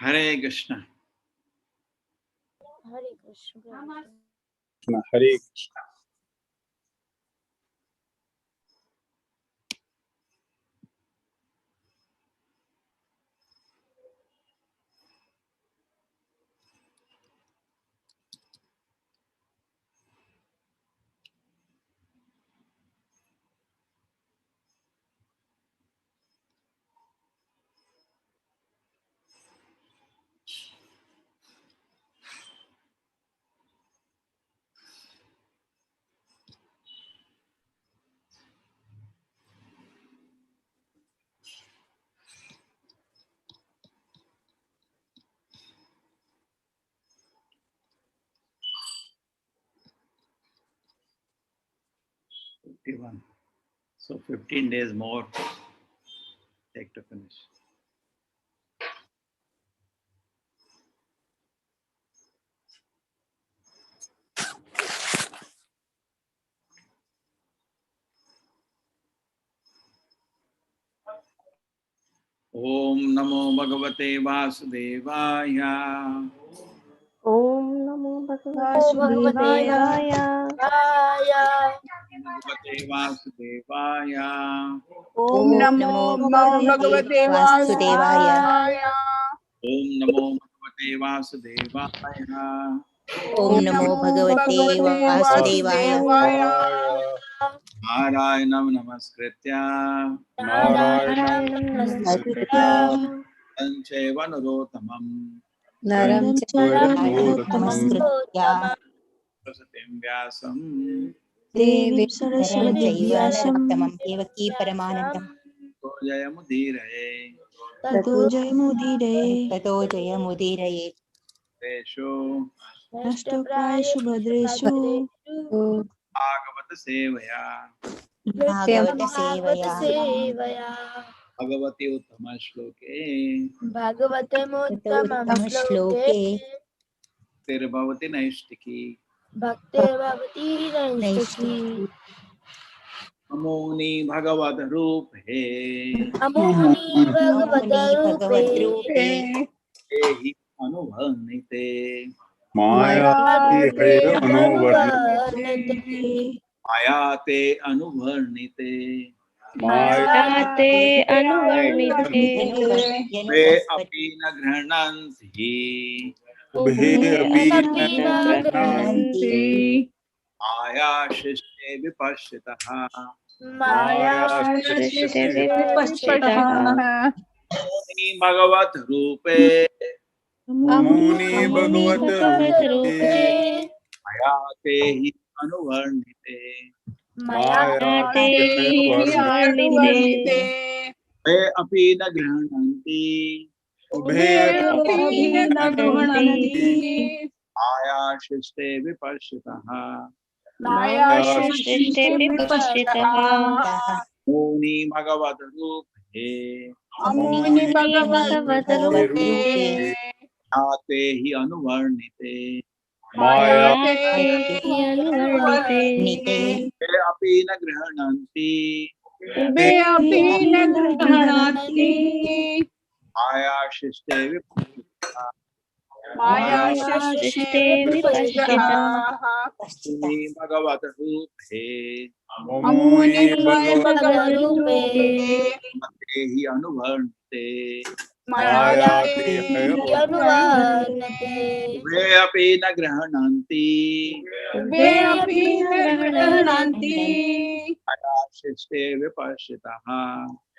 Hare Krishna. Hare Krishna. Hare Krishna. So 15 days more take to finish. Om Namo Bhagavate Vasudevaya. ओम नमो भगवते वासुदेवाय। Bhagavate Vasudevaya. ओम नमो भगवते वासुदेवाय। Om Namo Bhagavate Vasudevaya. ओम नमो भगवते वासुदेवाय। Narayanam Namaskritya. नारायणं नमस्कृत्य Sancheva Narottamam. नरं चैव नमस्कृत्य Prasatim Vyasam. देवीं सरस्वतीं देवकी परमानन्दं Jayamudiraye. ततो जयमुदीरये Tesho नष्टप्रायेषु भद्रेषु Bhagavata Sevaya. भागवत सेवया सेवया Bhagavati Uttama Shloke. भगवतमुत्तमं श्लोके श्लोके Tirubhavati Naishtiki. भक्तिर्भवति नैष्ठिकी। Amoni Bhagavad Rupe. अमोनि भगवतरूपे भगवद्रूपे Ehi Anubhavnite. मायाते अनुवर्णते Mayate Anubhavnite. मायाते अनुवर्णिते Ve api na grananti. उभे अपि अपि न गृह्णन्ति Maya Shishte Vipashitaha. माया सृष्टे विपश्चितः। Amoni Bhagavad Rupe. मुनि भगवत रूपे Mayate hi Anuvarnite. मायाते अनुवर्णिते Ve api na grananti. उभे अपि न गृह्णन्ति Maya Shishte Vipashitaha. माया सृष्टे विपश्चितः Muni Bhagavad Rupe. मुनि भगवत रूपे Mayate hi Anuvarnite. मायाते अनुवर्णिते Ve api na grananti. उभे अपि न गृह्णन्ति Maya Shishte Vipashitaha. माया सृष्टे विपश्चितः Muni Bhagavad Rupe. मुनि भगवत रूपे Mayate hi Anuvarnite. मायाते अनुवर्णते Ve api na grananti. उभे अपि न गृह्णन्ति Maya Shishte Vipashitaha.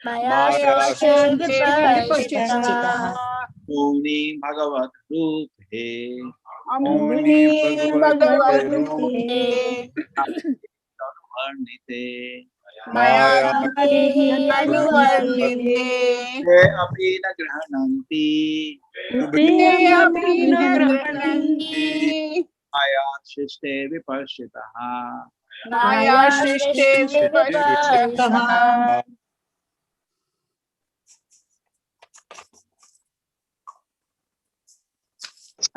माया सृष्टे विपश्चितः। Muni Bhagavad Rupe. मुनि भगवत रूपे Anuvarnite. मायाते अनुवर्णिते Ve api na grananti. उभे अपि न गृह्णन्ति Maya Shishte Vipashitaha. Maya सृष्टे विपश्चितः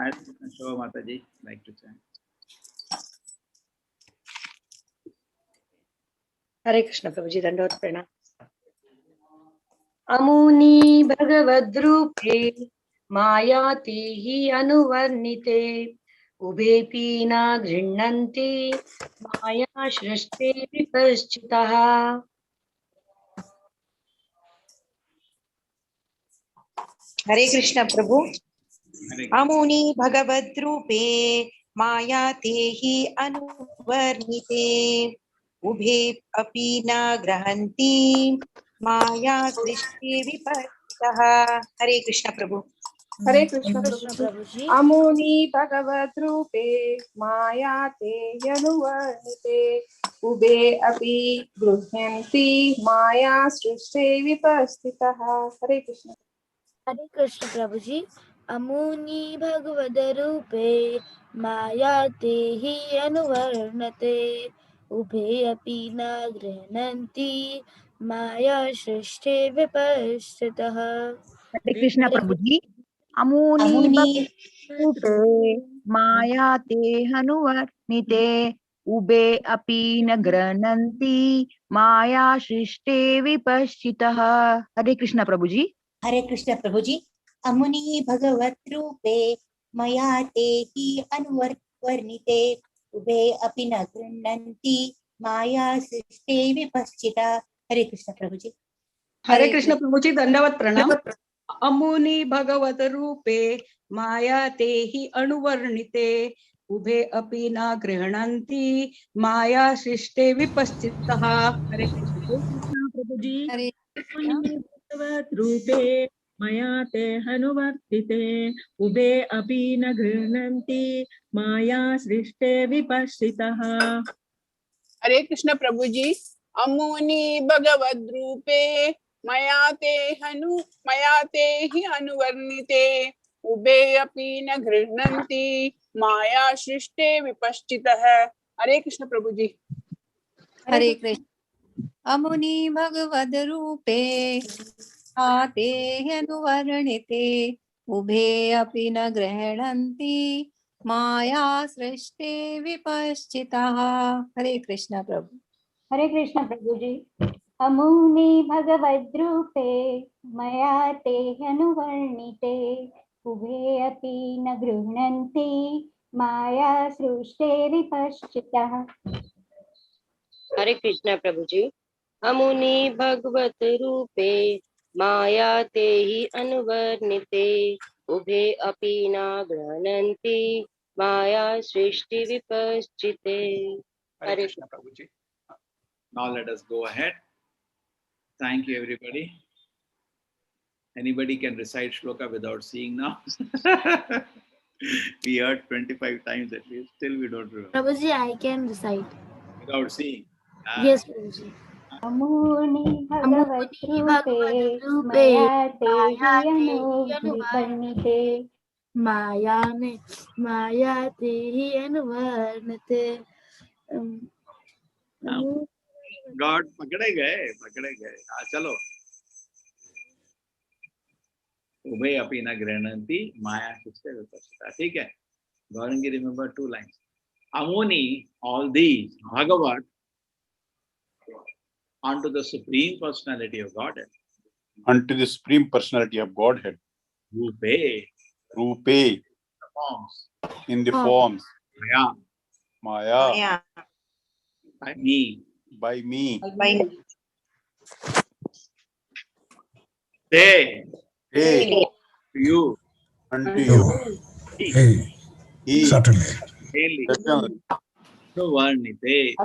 Shobha Mataji, like to chant. हरे कृष्ण प्रभु जी, दंडवत प्रणाम। अमुनि भगवद्रूपे मायाते हि अनुवर्णिते उभेऽपि न गृह्णन्ति माया सृष्टे विपश्चितः। हरे कृष्ण प्रभु। Hare अमुनि भगवद्रूपे माया ते हि अनुवर्णिते उभे अपि न ग्रहन्ति माया सृष्टि विपर्यतः। हरे कृष्ण प्रभु। हरे कृष्ण कृष्ण प्रभु। प्रभु जी। अमुनि भगवत रूपे माया ते यनुवर्णिते उभे अपि गृह्णन्ति माया सृष्टे विपस्थितः। हरे कृष्ण। हरे कृष्ण प्रभु जी। अमुनि भगवद रूपे माया ते हि अनुवर्णते उभे अपि न गृह्णन्ति माया सृष्टे विपश्चितः। हरे कृष्ण प्रभु जी। अमुनि अमुनि रूपे माया ते हनुवर्णिते उबे अपि न गृह्णन्ति माया सृष्टे विपश्चितः। हरे कृष्ण प्रभु जी। हरे कृष्ण प्रभु जी। अमुनि भगवत रूपे मया ते हि अनुवर्णिते उभे अपि न गृह्णन्ति माया सृष्टे विपश्चिता। हरे कृष्ण प्रभु जी। हरे कृष्ण प्रभु जी, दंडवत प्रणाम। अमुनि भगवत रूपे माया ते हि अनुवर्णिते उभे अपि न गृह्णन्ति माया सृष्टे विपस्थितः। हरे कृष्ण। कृष्ण प्रभु जी। हरे कृष्ण। अमुनि भगवत् रूपे मया ते हनुवर्तिते उभे अपि न गृह्णन्ति माया सृष्टे विपश्चितः। हरे कृष्ण प्रभु जी। अमुनि भगवद रूपे मया ते हि अनुवर्णिते उभे अपि न गृह्णन्ति माया सृष्टे विपश्चितः। हरे कृष्ण प्रभु जी। हरे कृष्ण। अमुनि भगवद रूपे आते अनुवर्णिते उभे अपि न गृह्णन्ति माया सृष्टे विपश्चितः। हरे कृष्ण प्रभु। हरे कृष्ण प्रभु जी। अमुनि भगवद्रूपे मया ते अनुवर्णिते उभे अपि न गृह्णन्ति माया सृष्टे विपश्चितः। हरे कृष्ण प्रभु जी। अमुनि भगवत रूपे माया ते हि अनुवर्णिते उभे अपि न गृह्णन्ति माया सृष्टि विपश्चिते। Hare Krishna Prabhuji. Now let us go ahead. Thank you, everybody. Anybody can recite shloka without seeing now? We heard 25 times at least. Still we don't remember. Prabhu ji, I can recite. Without seeing. Yes प्रभु जी। अमुनि अमुनि भगवद्रूपे भगवद रूपे मया ते हि माया ते हि अनुवर्णिते माया ते हि अनुवर्णते। God पकड़े गए चलो उभय अपि न गृह्णन्ति माया सृष्टे विपश्चिता. ठीक है. Gaurangi remember 2 lines. Amuni, all these Bhagavat unto the supreme personality of Godhead. Unto the supreme personality of Godhead. Rupe, Rupe, the forms. in the forms. Maya, Maya, by me. by me. by They, Hey, to you. unto you. He, He, Certainly. daily. certainly. Varnite,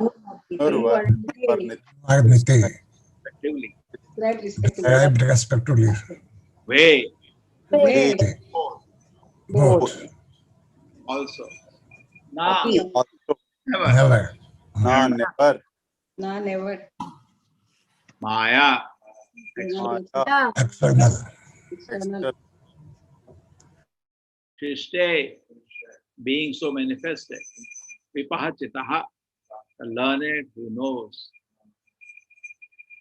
Varnit, Agnite. respectively. Described respectively. Way, way, Both. also. Na, also. never. Never. No, never. Maya, Maya, External. external. Shrishte, being so manifested. Vipahachitaha, the learned who knows.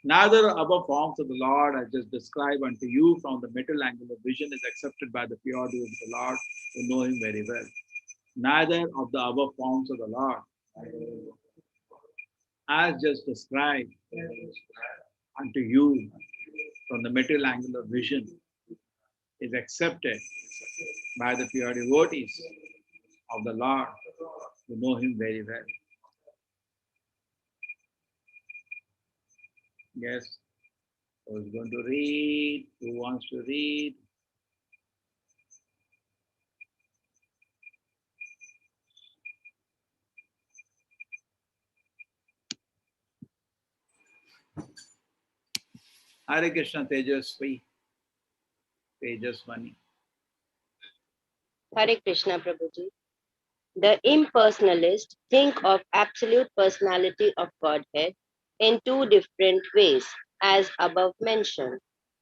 Neither above forms of the Lord I just describe unto you from the middle angle of vision is accepted by the pure devotees of the Lord who know him very well. Neither of the above forms of the Lord as just described unto you from the middle angle of vision is accepted by the pure devotees of the Lord who know him very well. Yes, who's going to read? Who wants to read? Hare Krishna Tejasvi, Tejaswani. Hare Krishna Prabhuji. The impersonalists think of absolute personality of Godhead in two different ways, as above mentioned.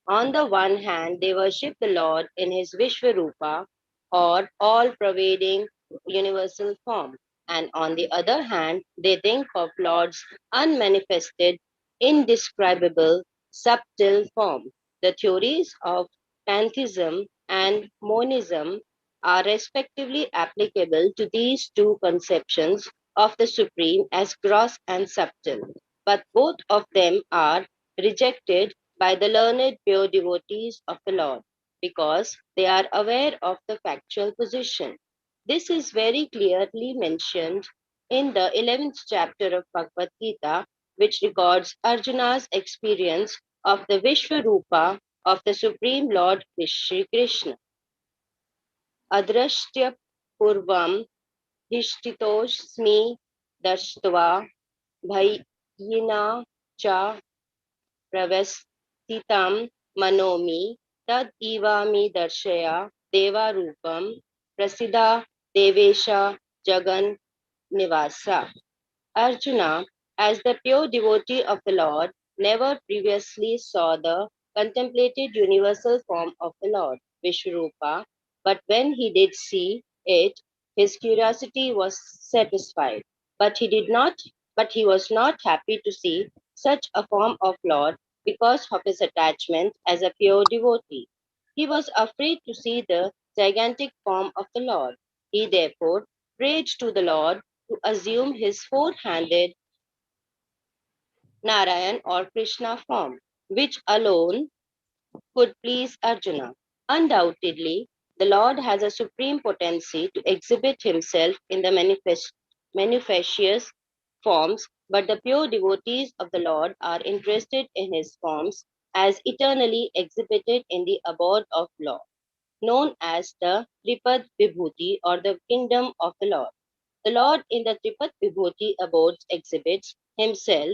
On the one hand, they worship the Lord in his Vishvarupa, or all-pervading universal form. And on the other hand, they think of Lord's unmanifested, indescribable, subtle form. The theories of pantheism and monism are respectively applicable to these two conceptions of the Supreme as gross and subtle, but both of them are rejected by the learned pure devotees of the Lord because they are aware of the factual position. This is very clearly mentioned in the 11th chapter of Bhagavad Gita, which records Arjuna's experience of the Vishwarupa of the Supreme Lord Shri Krishna. अदृष्ट्य पूर्वं हिष्ठितोऽस्मि दृष्ट्वा भयिना च प्रवस्थितं मनोमि तद इवामि दर्शय देवारूपं Praseeda Devesh जगन्निवासा. Arjuna, as the pure devotee of the Lord, never previously saw the contemplated universal form of the Lord, Vishwarupa, but when he did see it, his curiosity was satisfied. But he was not happy to see such a form of Lord because of his attachment as a pure devotee. He was afraid to see the gigantic form of the Lord. He therefore prayed to the Lord to assume his four-handed Narayan or Krishna form, which alone could please Arjuna. Undoubtedly, the Lord has a supreme potency to exhibit himself in the manifestous forms, but the pure devotees of the Lord are interested in his forms as eternally exhibited in the abode of Lord, known as the Tripad Vibhuti or the kingdom of the Lord. The Lord in the Tripat Vibhuti abodes exhibits himself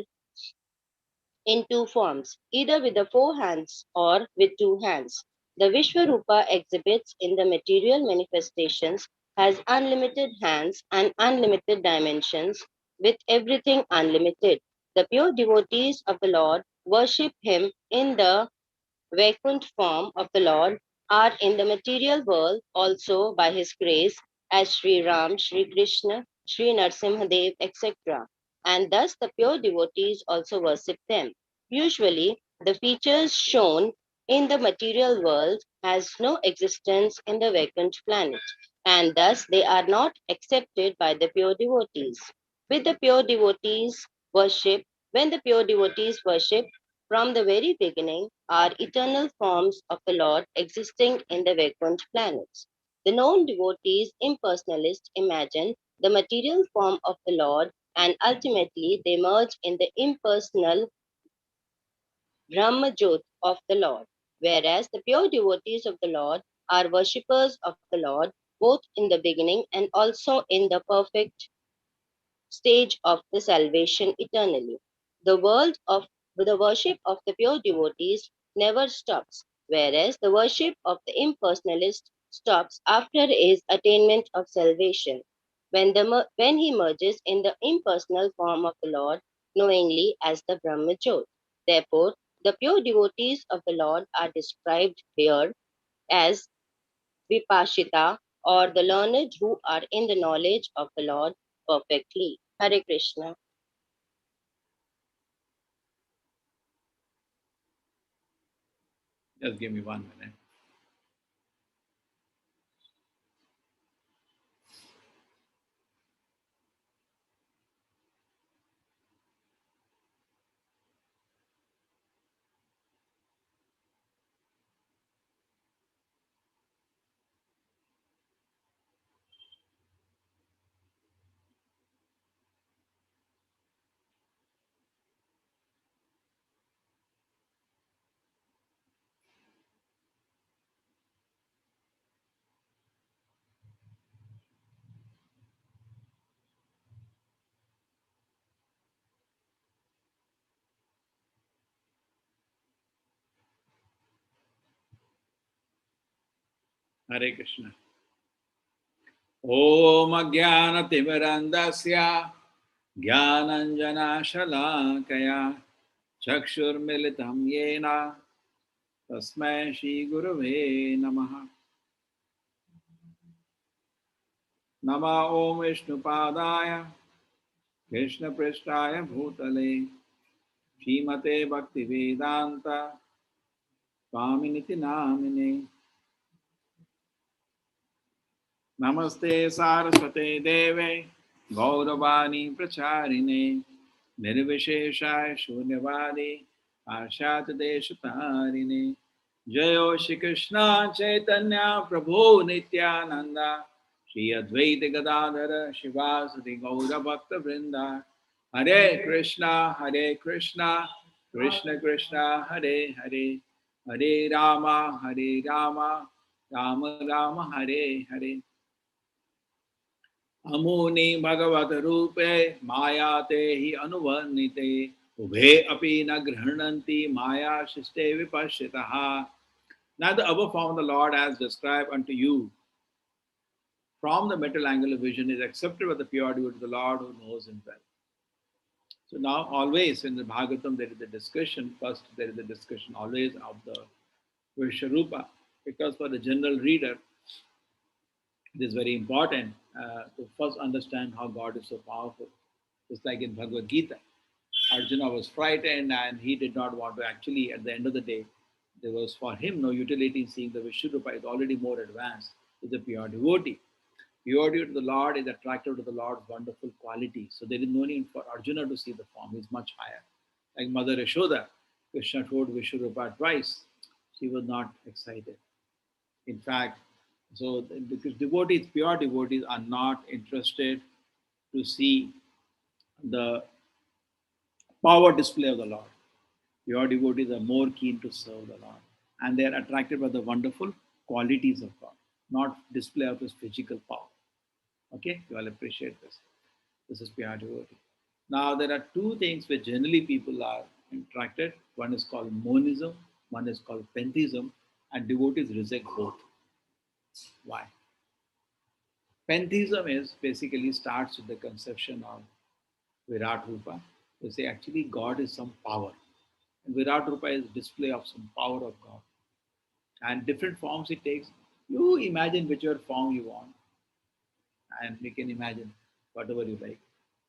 in two forms, either with the four hands or with two hands. The Vishwarupa exhibits in the material manifestations has unlimited hands and unlimited dimensions, with everything unlimited. The pure devotees of the Lord worship him in the Vaikunt form of the Lord are in the material world also by his grace as Sri Ram, Sri Krishna, Sri Narsimhadev, etc. And thus the pure devotees also worship them. Usually, the features shown in the material world has no existence in the vacant planet, and thus they are not accepted by the pure devotees. With the pure devotees worship, when the pure devotees worship from the very beginning are eternal forms of the Lord existing in the vacant planets. The known devotees, impersonalists, imagine the material form of the Lord and ultimately they merge in the impersonal Brahmajot of the Lord, whereas the pure devotees of the Lord are worshippers of the Lord both in the beginning and also in the perfect stage of the salvation eternally. The world of the worship of the pure devotees never stops, whereas the worship of the impersonalist stops after his attainment of salvation, when he merges in the impersonal form of the Lord knowingly as the Brahmajot. Therefore, the pure devotees of the Lord are described here as Vipashita or the learned who are in the knowledge of the Lord perfectly. Hare Krishna. Just give me 1 minute. Hare Krishna. Om Ajnanatimirandasya Jnananjana Shalakaya Chakshurmilitam Yena Tasmai Shri Gurave Namaha. Nama Om Vishnupadaya Krishna Prestaya Bhutale Srimate Bhaktivedanta Swaminiti Namine. Namaste Saraswate Deve Gauravani Pracharine Nirvisheshaya Shunyavadi Ashat Deshatarine Jayo Shri Krishna Chaitanya Prabhu Nityananda Shri Advaita Gadadhara Shivasati Gaura Bhakta Vrinda Hare Krishna Krishna Krishna Hare Hare Hare Rama Rama Rama Hare Hare अमूनि भगवत रूपे मायाते हि अनुवर्णिते उभे अपि न गृह्णन्ति माया शिष्टे विपश्यतः. Now the above form the Lord has described unto you from the mental angle of vision is accepted by the pure devotee of the Lord who knows him well. So now always in the Bhagavatam there is a discussion, first there is a discussion always of the Vishwarupa, because for the general reader it is very important to first understand how God is so powerful. Just like in Bhagavad Gita, Arjuna was frightened and he did not want to actually, at the end of the day, there was for him no utility in seeing the Vishnurupa is already more advanced with the pure devotee. Pure devotee to the Lord is attracted to the Lord's wonderful quality. So there is no need for Arjuna to see the form, he is much higher. Like Mother Yashoda, Krishna told Vishnurupa twice, she was not excited. In fact, so because devotees, pure devotees are not interested to see the power display of the Lord. Pure devotees are more keen to serve the Lord. And they are attracted by the wonderful qualities of God, not display of his physical power. Okay, you all appreciate this. This is pure devotee. Now there are two things where generally people are attracted. One is called monism, one is called pantheism, and devotees reject both. Why? Pantheism is basically starts with the conception of Virat Rupa. They say actually God is some power. And Virat Rupa is display of some power of God. And different forms it takes. You imagine whichever form you want. And you can imagine whatever you like.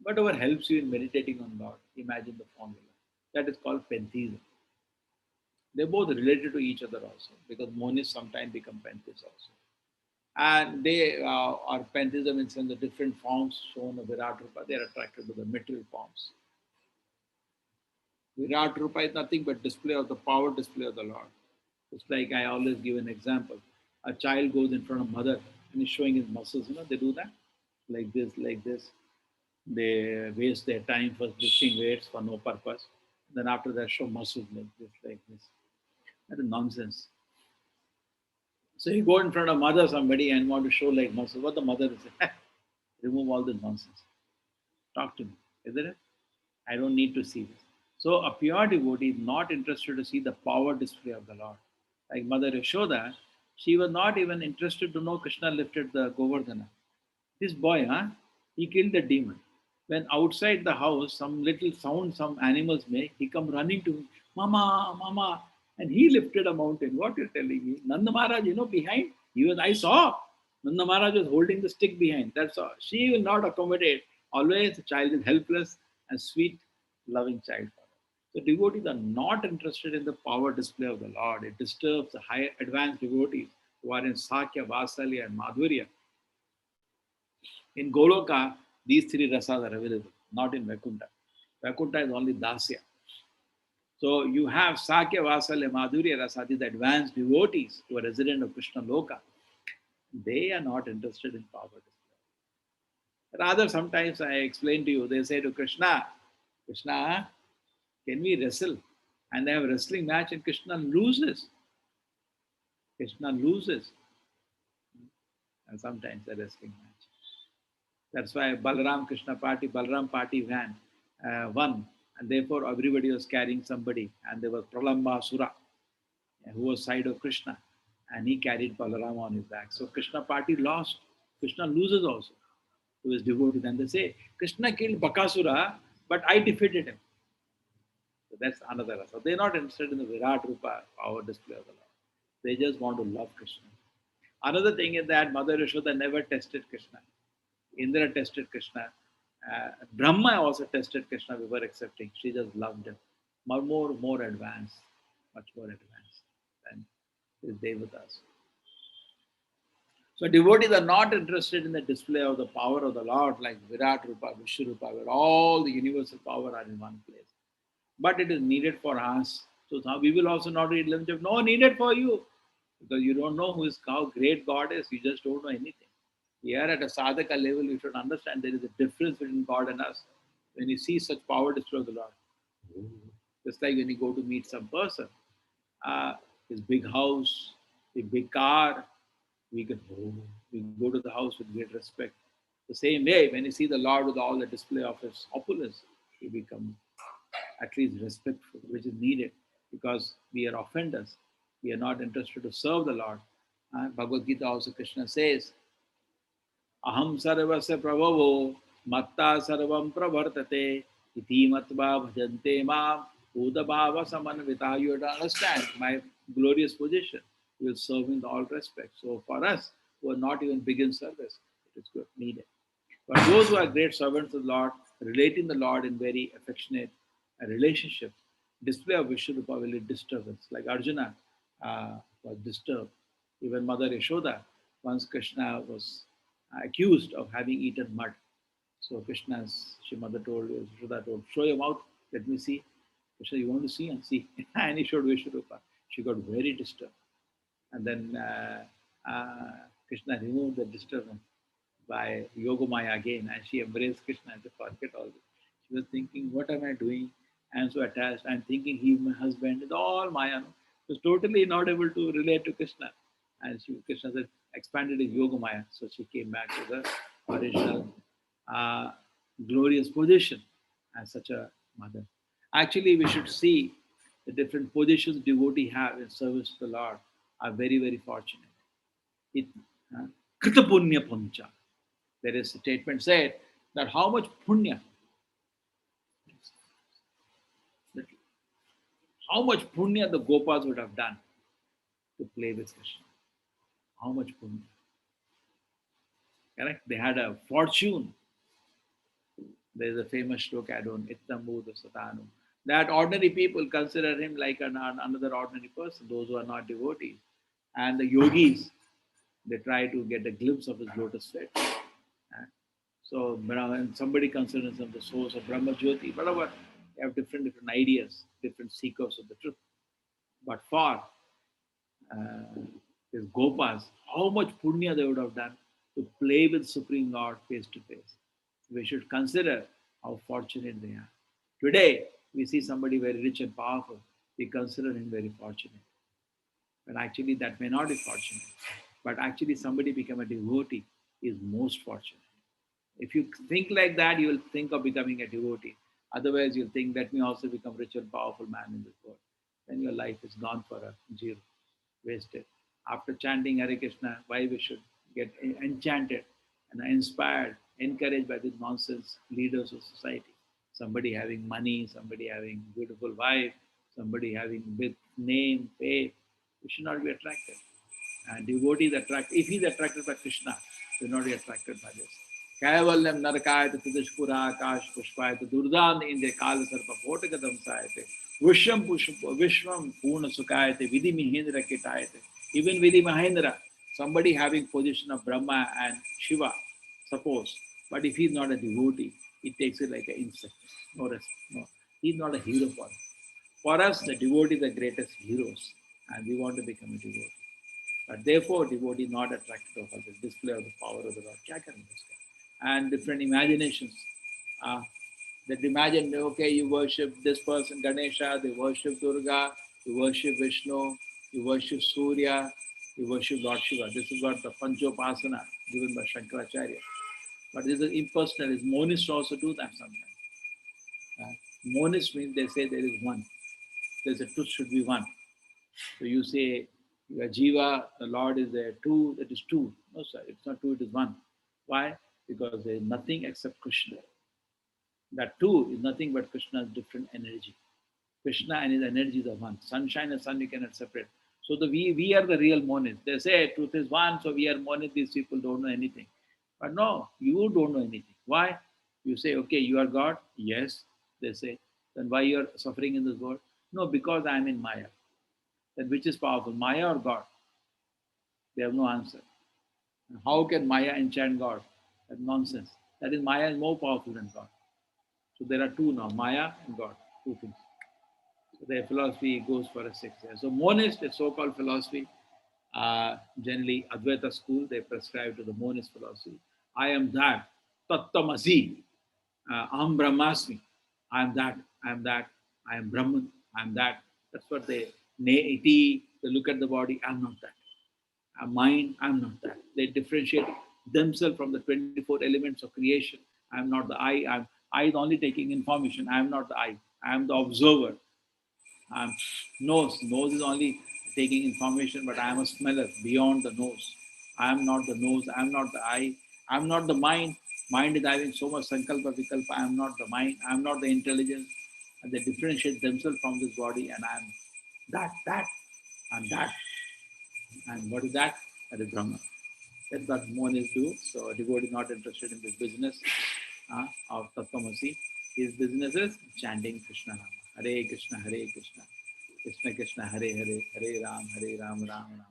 Whatever helps you in meditating on God, imagine the form you like. That is called pantheism. They're both related to each other also, because monists sometimes become pantheists also. And they are pantheism in some of the different forms shown of Virat Rupa. They are attracted to the material forms. Virat Rupa is nothing but display of the power display of the Lord. It's like I always give an example. A child goes in front of mother and is showing his muscles. You know, they do that like this, like this. They waste their time for lifting weights for no purpose. Then after that, show muscles like this, like this. That is nonsense. So you go in front of mother, somebody, and want to show like muscles. What the mother is saying, remove all this nonsense. Talk to me, isn't it? I don't need to see this. So a pure devotee is not interested to see the power display of the Lord. Like Mother Yashoda, she was not even interested to know Krishna lifted the Govardhana. This boy, he killed the demon. When outside the house, some little sound some animals make, he come running to me, Mama, Mama, and he lifted a mountain. What you're telling me? Nanda Maharaj, behind, I saw. Nanda Maharaj was holding the stick behind. That's all. She will not accommodate. Always the child is helpless and sweet, loving child. So devotees are not interested in the power display of the Lord. It disturbs the higher advanced devotees who are in Sakya, Vasalya, and Madhurya. In Goloka, these three rasas are available, not in Vaikuntha. Vaikuntha is only Dasya. So you have Sakya, Vasalya, Madhurya rasa, these advanced devotees who are resident of Krishna Loka. They are not interested in power display. Rather, sometimes I explain to you, they say to Krishna, Krishna, can we wrestle? And they have a wrestling match and Krishna loses. Krishna loses. And sometimes a wrestling match. That's why Balaram party won. And therefore everybody was carrying somebody. And there was Pralamba Sura, who was side of Krishna. and he carried Balaram on his back. So Krishna party lost. Krishna loses also to his devotee. Then they say, Krishna killed Bakasura, but I defeated him. So that's another rasa. They're not interested in the Virat Rupa power display of the Lord. They just want to love Krishna. Another thing is that Mother Yashoda never tested Krishna. Indra tested Krishna. Brahma also tested Krishna before accepting. She just loved him. More advanced, much more advanced than his devatas. So devotees are not interested in the display of the power of the Lord like Virat Rupa, Vishwarupa, where all the universal power are in one place. But it is needed for us. So now we will also not read Limjap. No, needed for you. Because you don't know how great God is. You just don't know anything. Here at a sadhaka level, you should understand there is a difference between God and us. When you see such power display of the Lord, just like when you go to meet some person, his big house, a big car, we go to the house with great respect. The same way, when you see the Lord with all the display of his opulence, we become at least respectful, which is needed because we are offenders. We are not interested to serve the Lord. Bhagavad Gita also Krishna says, Aham sarvasya prabhavo matta sarvam pravartate iti matva bhajante mam udabhava samanvita. You have to understand my glorious position. You will serve in all respect. So for us who are not even big in service, it is good, needed. But those who are great servants of the Lord, relating the Lord in very affectionate relationship, display of Vishwarupa will lead disturbance. Like Arjuna was disturbed. Even Mother Yashoda, once Krishna was accused of having eaten mud. So Krishna's, she mother told, Yashoda told, show your mouth, let me see. Krishna, you want to see? And see. And he showed Vishwarupa. She got very disturbed. And then Krishna removed the disturbance by Yogamaya again, and she embraced Krishna and to forget all this. She was thinking, what am I doing? I am so attached. I am thinking he is my husband. It's all Maya. She was totally not able to relate to Krishna. And Krishna said, expanded his Yogamaya. So she came back to the original glorious position as such a mother. Actually, we should see the different positions devotee have in service to the Lord are very, very fortunate. It, Krita punya puncha. There is a statement said that how much punya, how much punya the Gopas would have done to play with Krishna. How much punya. Correct? They had a fortune. There is a famous shloka, I don't, Ittambu Satanu. That ordinary people consider him like another ordinary person, those who are not devotees. And the yogis, they try to get a glimpse of his lotus feet. So when somebody considers him the source of Brahma Jyoti, whatever, they have different ideas, different seekers of the truth. But for his Gopas, how much punya they would have done to play with Supreme Lord face to face. We should consider how fortunate they are. Today, we see somebody very rich and powerful. We consider him very fortunate. But actually, that may not be fortunate. But actually, somebody become a devotee is most fortunate. If you think like that, you will think of becoming a devotee. Otherwise, you'll think, let me also become rich and powerful man in this world. Then your life is gone for a zero, wasted. After chanting Hare Krishna, why we should get enchanted and inspired, encouraged by these nonsense leaders of society? Somebody having money, somebody having beautiful wife, somebody having big name, fame. We should not be attracted. And devotees attract. If he's attracted by Krishna, he will not be attracted by this. Kaivalyam narakayate tudishpura akash pushpayate durdam inde kala sarpa potakadam sayate vishwam purna sukayate vidhi mihendra kitayate. Even Vidhi Mahendra, somebody having position of Brahma and Shiva, suppose. But if he's not a devotee, he takes it like an insect. No rest. No. He's not a hero for us. For us, the devotee is the greatest heroes, and we want to become a devotee. But therefore, devotee is not attracted to all the display of the power of the Lord. Kya karenge uska? And different imaginations. That imagine, okay, you worship this person, Ganesha, they worship Durga, you worship Vishnu, you worship Surya, you worship Lord Shiva. This is what the Panchopasana given by Shankaracharya. But this is impersonal. Monists also do that sometimes. Monists means they say there is one. There's a truth should be one. So you say Your jiva, the Lord is there. Two, it is two. No, sir, it's not two, it is one. Why? Because there is nothing except Krishna. That two is nothing but Krishna's different energy. Krishna and his energies are one. Sunshine and sun you cannot separate. So we are the real monists. They say truth is one, so we are monists. These people don't know anything. But no, you don't know anything. Why? You say, okay, you are God. Yes, they say. Then why you are suffering in this world? No, because I am in Maya. Then which is powerful, Maya or God? They have no answer. And how can Maya enchant God? That's nonsense. That is, Maya is more powerful than God. So there are two now, Maya and God, two things. So their philosophy goes for a 6 years. So monist, a so-called philosophy, generally Advaita school, they prescribe to the monist philosophy. I am that, Tattamasi, Aham Brahmasmi. I am that, I am that, I am Brahman, I am that. That's what they look at the body, I am not that. Mind, I am not that. They differentiate themselves from the 24 elements of creation. I am not the I is only taking information. I am not the I. I am the observer. Nose is only taking information, but I am a smeller beyond the nose. I am not the nose. I am not the eye. I am not the mind. Mind is having so much sankalpa vikalpa. I am not the mind. I am not the intelligence. And they differentiate themselves from this body, and I am that, and that. And what is that? That is Brahma. That's what monists do. So a devotee is not interested in this business of Tattvamasi. His business is chanting Krishna Nama. Hare Krishna, Hare Krishna. Krishna Krishna, Hare Hare, Hare Ram, Ram Ram.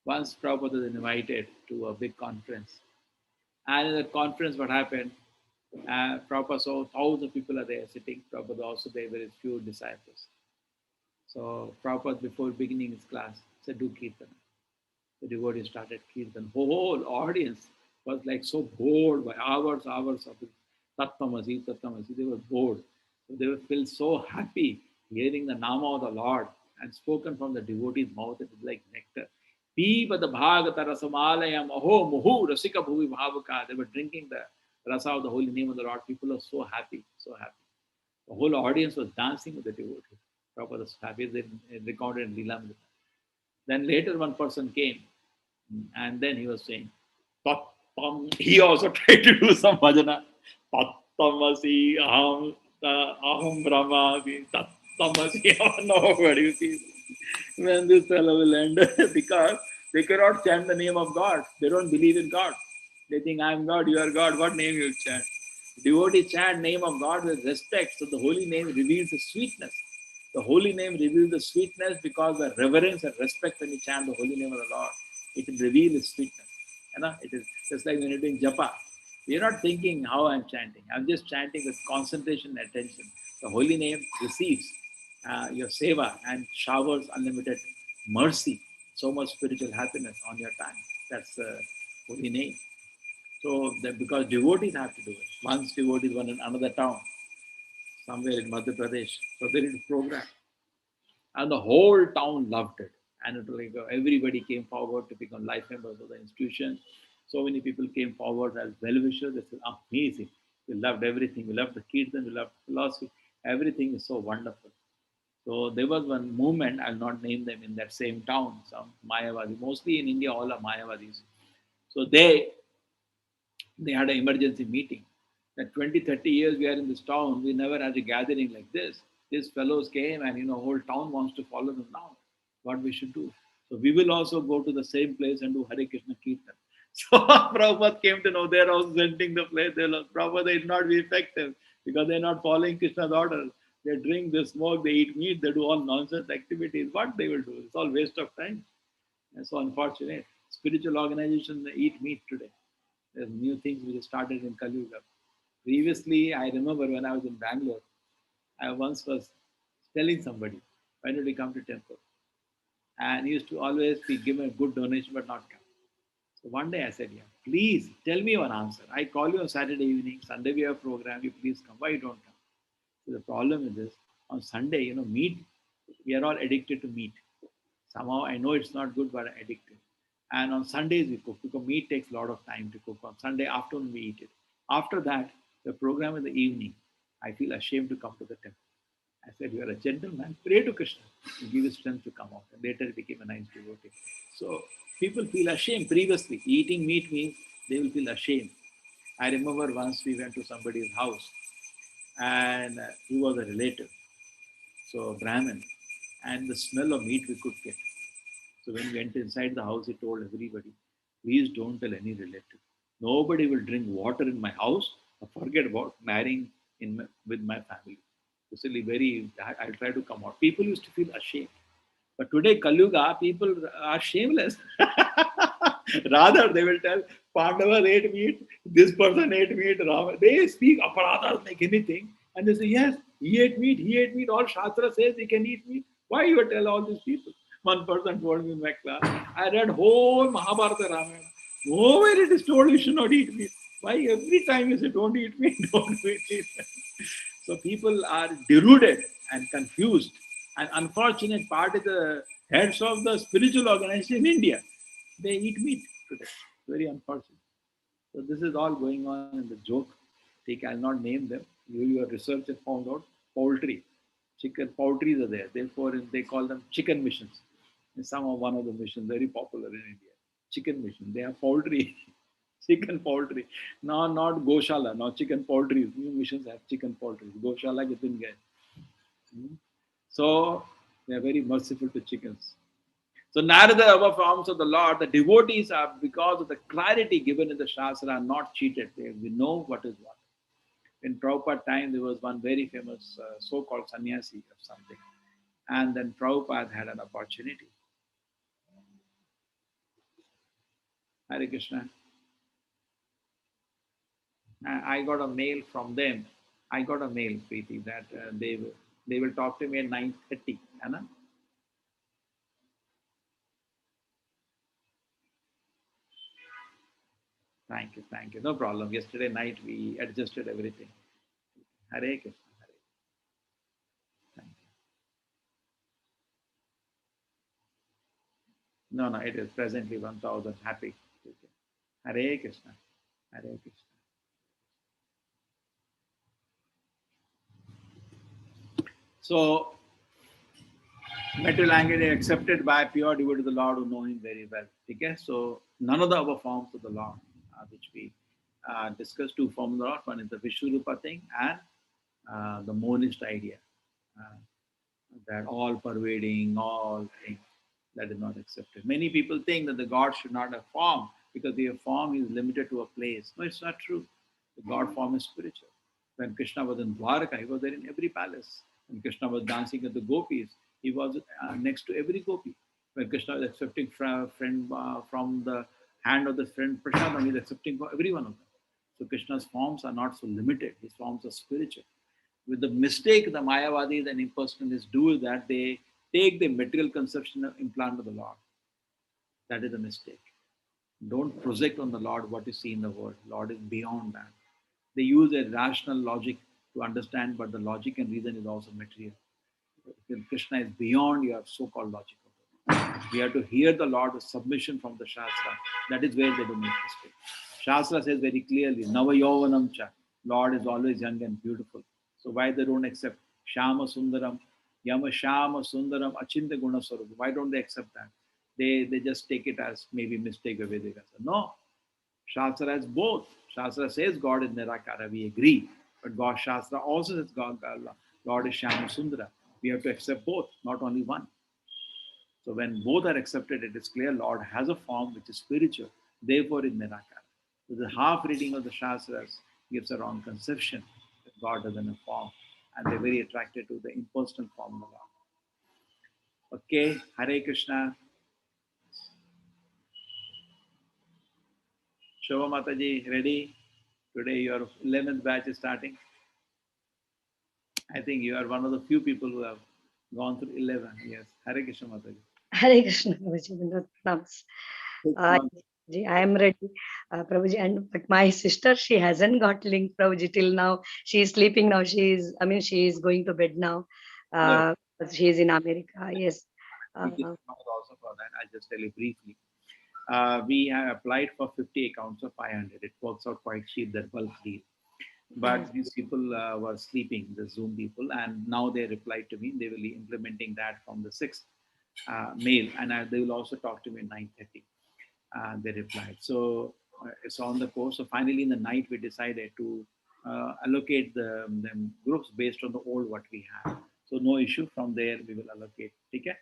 Once Prabhupada was invited to a big conference. And in that conference, what happened? Prabhupada saw thousands of people are there sitting. Prabhupada also there, very few disciples. So Prabhupada, before beginning his class, said, do Kirtan. The devotees started Kirtan. Whole audience was like so bored by hours of Tattvamasi, Tattvamasi. They were bored. So they were feel so happy hearing the Nama of the Lord and spoken from the devotee's mouth. It is like nectar. Pipa the Bhagata Rasamalayam Aho Muhu Rasika Bhuvi Bhavaka. They were drinking the rasa of the holy name of the Lord. People were so happy, so happy. The whole audience was dancing with the devotee. Prabhupada was happy. They recounted in Leelamrita. Then later one person came and then he was saying, Tattam. He also tried to do some bhajana. Tattamasi aham brahmasmi. Tattamasi. Nobody sees when this fellow will end because they cannot chant the name of God. They don't believe in God. They think I am God, you are God. What name you chant? Devotees chant name of God with respect. So the holy name reveals the sweetness. The holy name reveals the sweetness because the reverence and respect when you chant the holy name of the Lord, it will reveal its sweetness. You know, it is just like when you're doing japa. You're not thinking how I'm chanting. I'm just chanting with concentration and attention. The holy name receives your seva and showers unlimited mercy, so much spiritual happiness on your time. That's the holy name. So that because devotees have to do it. Once devotees were in another town, somewhere in Madhya Pradesh, so they did a program. And the whole town loved it. And it was like everybody came forward to become life members of the institution. So many people came forward as well-wishers. They said, amazing. We loved everything. We loved the kirtan, we loved philosophy. Everything is so wonderful. So there was one movement, I'll not name them, in that same town, some Mayavadi. Mostly in India, all are Mayavadis. So they had an emergency meeting. That 20, 30 years we are in this town, we never had a gathering like this. These fellows came and, whole town wants to follow them now. What we should do. So we will also go to the same place and do Hare Krishna Kirtan. So Prabhupada came to know they're also renting the place. Prabhupada is not be effective because they're not following Krishna's orders. They drink, they smoke, they eat meat, they do all nonsense activities. What they will do? It's all waste of time. And so unfortunate. Spiritual organizations they eat meat today. There's new things which started in Kali Yuga. Previously, I remember when I was in Bangalore, I once was telling somebody, why don't we come to temple? And he used to always be given a good donation but not come. So one day I said, yeah, please tell me one answer. I call you on Saturday evening, Sunday we have a program, you please come. Why you don't come? So the problem is this, on Sunday, meat, we are all addicted to meat. Somehow I know it's not good, but I'm addicted. And on Sundays we cook because meat takes a lot of time to cook. On Sunday afternoon we eat it. After that, the program in the evening, I feel ashamed to come to the temple. I said, you are a gentleman, pray to Krishna, and give you strength to come out. And later he became a nice devotee. So people feel ashamed previously. Eating meat means they will feel ashamed. I remember once we went to somebody's house and he was a relative, so a Brahmin, and the smell of meat we could get. So when we went inside the house, he told everybody, please don't tell any relative. Nobody will drink water in my house or forget about marrying with my family. This is very, I'll try to come out. People used to feel ashamed. But today, Kalyuga, people are shameless. Rather, they will tell Pandava ate meat, this person ate meat, Rama. They speak aparadhas like anything. And they say, yes, he ate meat, he ate meat. All Shastra says he can eat meat. Why you tell all these people? One person told me in my class, I read whole Mahabharata Ramayana. Nowhere it is told you should not eat meat. Why every time you say don't eat meat, don't eat meat? So people are deluded and confused. And unfortunate part is the heads of the spiritual organization in India. They eat meat today. Very unfortunate. So this is all going on in the joke. Take, I'll not name them. Your research has found out poultry. Chicken poultries are there. Therefore, they call them chicken missions. And some of one of the missions very popular in India. Chicken mission. They have poultry. Chicken poultry. No, not Goshala. No chicken poultry. New missions have chicken poultry. Goshala get in get. So they are very merciful to chickens. So neither the above forms of the Lord, the devotees are, because of the clarity given in the Shastra, are not cheated. We know what is what. In Prabhupada time, there was one very famous so-called sannyasi of something. And then Prabhupada had an opportunity. Hare Krishna. I got a mail from them. I got a mail, Preeti, that they will talk to me at 9:30. Anna? Thank you, thank you. No problem. Yesterday night we adjusted everything. Hare Krishna. Hare. Thank you. No, it is presently 1000. Happy. Hare Krishna. Hare Krishna. So, material language is accepted by pure devotee of the Lord who know Him very well. Okay? So, none of the other forms of the Lord, which we discussed, two forms of the Lord. One is the Vishwarupa thing and the monist idea. That all pervading, all things, that is not accepted. Many people think that the God should not have form because the form is limited to a place. No, it's not true. The God form is spiritual. When Krishna was in Dwarka, he was there in every palace. When Krishna was dancing with the gopis, he was next to every gopi. When Krishna was accepting friend from the hand of the friend Prasadam, he is accepting for every one of them. So Krishna's forms are not so limited. His forms are spiritual. With the mistake the Mayavadis and impersonalists do is that they take the material conception and implant to the Lord. That is a mistake. Don't project on the Lord what you see in the world. Lord is beyond that. They use a rational logic to understand, but the logic and reason is also material. If Krishna is beyond your so-called logic. We have to hear the Lord with submission from the Shastra. That is where they do make mistake. Shastra says very clearly, Nava Yovanam Cha. Lord is always young and beautiful. So why they don't accept Shama Sundaram, Yama Shama Sundaram, Achinta Guna Sarup? Why don't they accept that? They just take it as maybe mistake of Vedika. No, Shastra has both. Shastra says God is Nirakara, we agree. But God Shastra also says God is Shama Sundara. We have to accept both, not only one. So when both are accepted, it is clear Lord has a form which is spiritual, therefore is Nirakara. So the half reading of the Shastras gives a wrong conception that God is in a form, and they're very attracted to the impersonal form of the Lord. Okay, Hare Krishna. Shobha Mataji, ready? Today your 11th batch is starting. I think you are one of the few people who have gone through 11. Yes, Hare Krishna Mataji. Hare Krishna, Prabhuji. Pranams. I am ready, Prabhuji. But my sister, she hasn't got link, Prabhuji, till now. She is sleeping now. She is going to bed now. Yes. She is in America. Yes. Also for that, I'll just tell you briefly. We have applied for 50 accounts of 500. It works out quite cheap, that bulk deal. But these people were sleeping, the Zoom people, and now they replied to me. They will be implementing that from the 6th mail, and they will also talk to me at 9:30. They replied. So it's on the course. So finally, in the night, we decided to allocate the groups based on the old what we have. So no issue from there. We will allocate. Okay.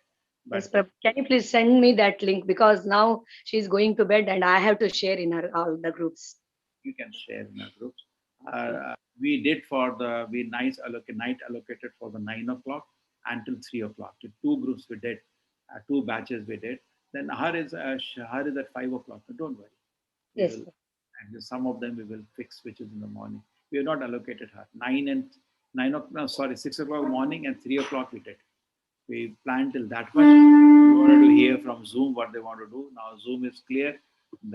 Yes, But Can you please send me that link, because now she's going to bed and I have to share in her all the groups. you can share in our groups. We did for the night allocated for the 9 o'clock until 3 o'clock. To two groups we did, two batches we did. Then her is at 5 o'clock. So don't worry. We Yes, will, and some of them we will fix, which is in the morning. We have not allocated her 9 o'clock. No, sorry, 6 o'clock morning and 3 o'clock we did. We planned till that much. We wanted to hear from Zoom what they want to do. Now Zoom is clear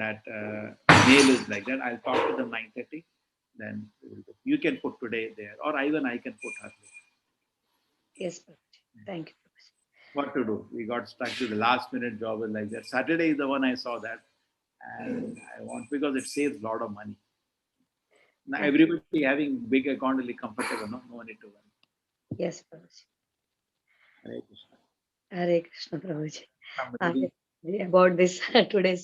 that mail is like that. I'll talk to them 9:30. Then you can put today there, or even I can put her. Yes, thank you. What to do? We got stuck to the last minute job is like that. Saturday is the one I saw that, and I want, because it saves a lot of money. Now everybody having big account will be comfortable. No need to worry. Yes, Prabhuji. Hare Krishna. Hare Krishna, Prabhuji. Somebody- About this today's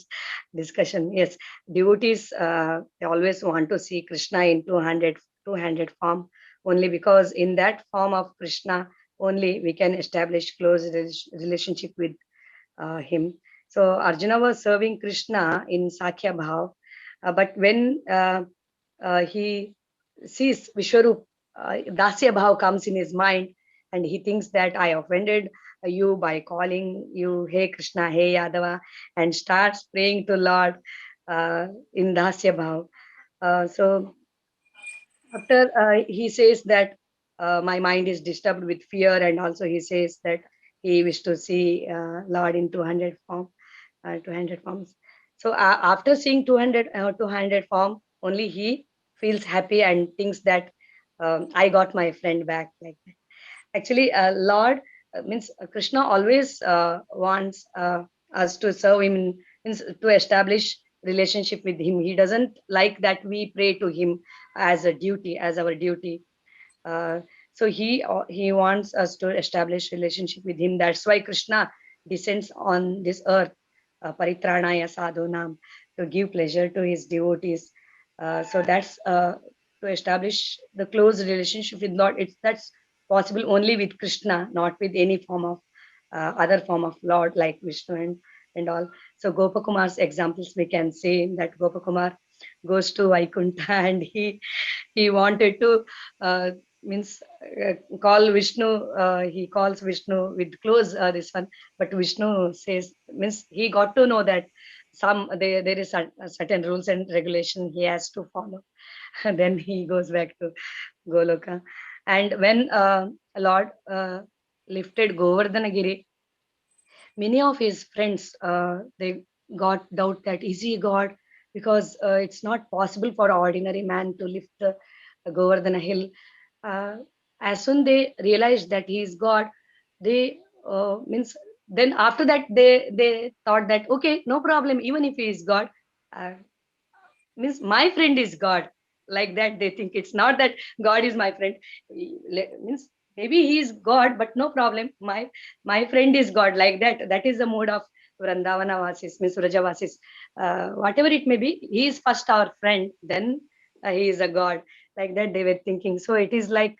discussion, yes, devotees they always want to see Krishna in two-handed form, only because in that form of Krishna only we can establish close relationship with him. So Arjuna was serving Krishna in Sakhya Bhav, but when he sees Vishwarup, Dasya Bhav comes in his mind, and he thinks that I offended you by calling you Hey Krishna, Hey Yadava, and starts praying to Lord in Dasya Bhav. So after he says that my mind is disturbed with fear, and also he says that he wished to see Lord in 200 forms. So after seeing 200 form, only he feels happy and thinks that I got my friend back, like that. Actually, Lord means Krishna always wants us to serve him, means to establish relationship with him. He doesn't like that we pray to him as a duty, as our duty. Uh, so he wants us to establish relationship with him. That's why Krishna descends on this earth, paritranaya sadhunam, to give pleasure to his devotees. So that's to establish the close relationship with Lord. That's possible only with Krishna, not with any form of other form of Lord like Vishnu and all. So Gopakumar's examples we can say that Gopakumar goes to Vaikuntha and he wanted to means call Vishnu. He calls Vishnu with close this one, but Vishnu says, means he got to know that there is a certain rules and regulation he has to follow. And then he goes back to Goloka. And when Lord lifted Govardhanagiri, many of his friends they got doubt that is he God, because it's not possible for an ordinary man to lift the Govardhana hill. uh, as soon they realized that he is God, they means then after that they thought that okay, no problem, even if he is God, uh, means my friend is God. Like that they think, it's not that God is my friend. Means maybe he is God, but no problem, my friend is God. Like that is the mode of Vrindavana Vasis, means Vrajavasis. Whatever it may be, he is first our friend, then he is a God. Like that they were thinking. So it is like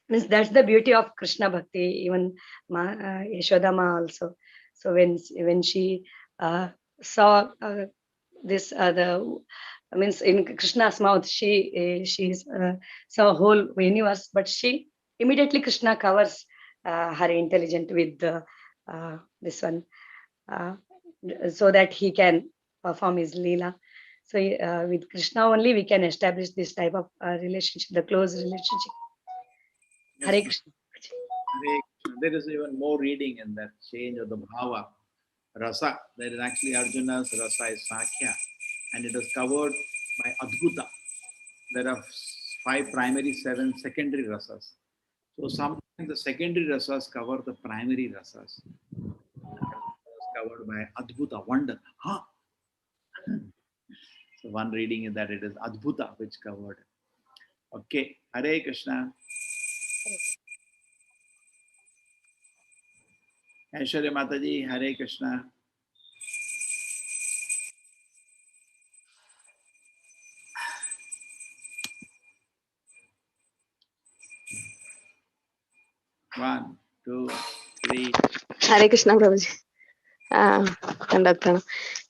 means that's the beauty of Krishna Bhakti. Even Yashoda Ma also. So when she saw this the means in Krishna's mouth, she saw whole universe, but she immediately Krishna covers her intelligence with this one, uh, so that he can perform his leela. So with Krishna only we can establish this type of relationship, the close relationship. Yes, Hare Krishna. Hare Krishna. There is even more reading in that change of the bhava. Rasa, there is actually Arjuna's rasa is Sakhya, and it is covered by Adbhuta. There are 5 primary, 7 secondary rasas. So sometimes the secondary rasas cover the primary rasas. It's covered by Adbhuta, wonder. Huh? So one reading is that it is Adbhuta which covered. Okay, Hare Krishna. Aishwarya Mataji, Hare Krishna. One, two, three. Hare Krishna, Prabhuji. Dandavat.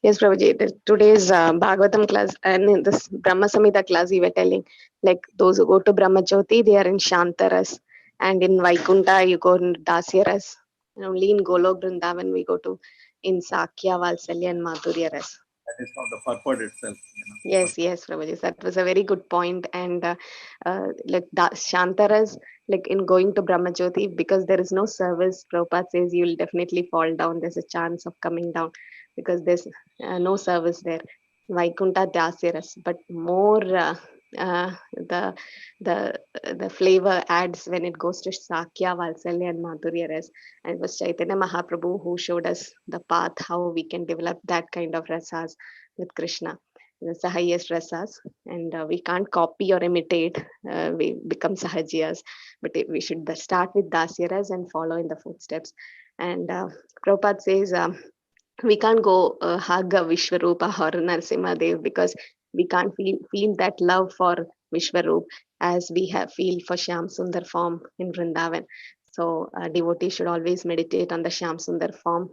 Yes, Prabhuji. Today's Bhagavatam class and in this Brahma Samhita class, we were telling like those who go to Brahma Jyoti, they are in Shantaras, and in Vaikunta, you go in Dasyaras. And only in Golok Vrindavan, we go to in Sakya, Valsalya, and Madhurya Ras. That is from the purport itself. Yes, yes, Prabhuji. That was a very good point. And like Shantaras, like in going to Brahmajyoti, because there is no service, Prabhupada says you will definitely fall down. There's a chance of coming down because there's no service there. Vaikunta Dasyaras, but more uh, the the the flavor adds when it goes to Sakya, Valsalya, and Madhurya Ras. And it was Chaitanya Mahaprabhu who showed us the path how we can develop that kind of rasas with Krishna. That's the highest rasas, and we can't copy or imitate. We become sahajiyas, but we should start with dasyaras and follow in the footsteps. And Prabhupada says we can't go hug a Vishwarupa or Narasimha Dev because we can't feel that love for Vishwarup as we have feel for Shyam Sundar form in Vrindavan. So a devotee should always meditate on the Shyam Sundar form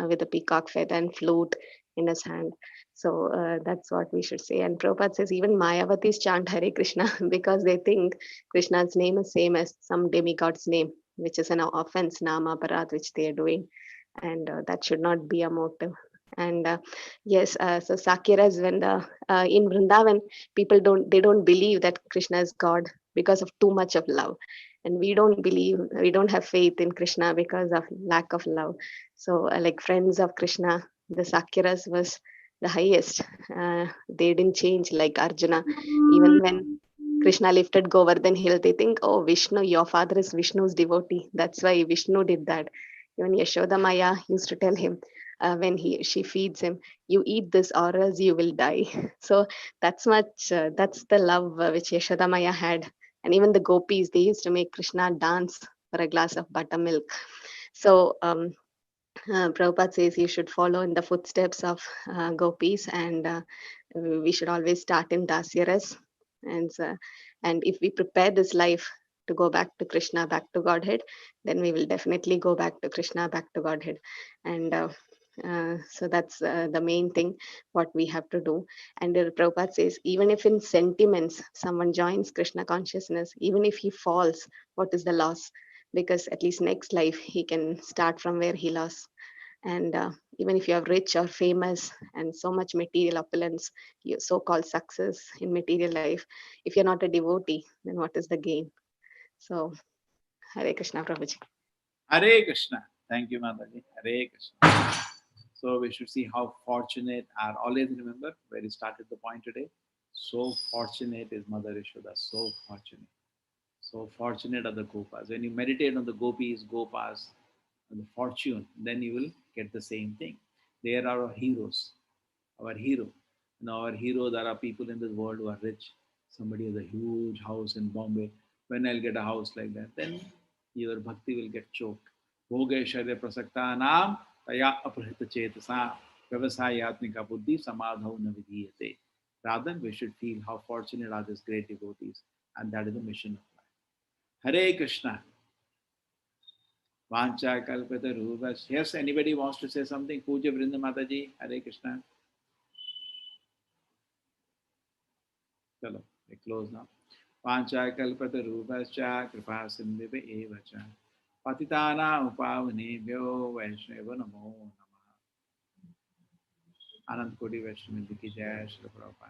with a peacock feather and flute in his hand. So that's what we should say. And Prabhupada says even Mayavatis chant Hare Krishna because they think Krishna's name is same as some demigod's name, which is an offense, nama parat, which they are doing. And that should not be a motive. And yes, so Sakiras, when the in Vrindavan, people don't believe that Krishna is God because of too much of love, and we don't have faith in Krishna because of lack of love. So like friends of Krishna, the Sakiras was the highest. They didn't change like Arjuna. Even when Krishna lifted Govardhan hill, they think, oh, Vishnu, your father is Vishnu's devotee. That's why Vishnu did that. Even Yashoda Maya used to tell him when she feeds him, you eat this or else you will die. So that's much, that's the love which Yashoda Maya had. And even the gopis, they used to make Krishna dance for a glass of buttermilk. So Prabhupada says you should follow in the footsteps of gopis, and we should always start in Dasyaras. And if we prepare this life to go back to Krishna, back to Godhead, then we will definitely go back to Krishna, back to Godhead. And so that's the main thing what we have to do. And Prabhupada says even if in sentiments someone joins Krishna consciousness, even if he falls, what is the loss? Because at least next life he can start from where he lost. And even if you are rich or famous and so much material opulence, your so-called success in material life, if you're not a devotee, then what is the gain? So Hare Krishna, Prabhuji. Hare Krishna. Thank you, Mataji. Hare Krishna. So we should see how fortunate are. Always remember where we started the point today. So fortunate is Mother Yashoda. So fortunate. So fortunate are the Gopas. When you meditate on the Gopis, Gopas, and the fortune, then you will get the same thing. They are our heroes. Our hero. Our hero, there are people in this world who are rich. Somebody has a huge house in Bombay. When I'll get a house like that, then your bhakti will get choked. Bhoge Sharya Prasakta Nam Taya Aprahita Chetasa Vyavasayatmika Buddhi Samadhau Navidiyate. Rather, we should feel how fortunate are these great devotees, and that is the mission of life. Hare Krishna. Vancha Kalpata Rubas. Yes, anybody wants to say something? Puja Vrinda Mataji. Hare Krishna. Chalo, we close now. Pancha kalpata rupascha kripa sindhive evacha patitana upavanebhyo vaishnava namo namaha. Anand Koti Vaishnava ki jai, Shri Prabhupada.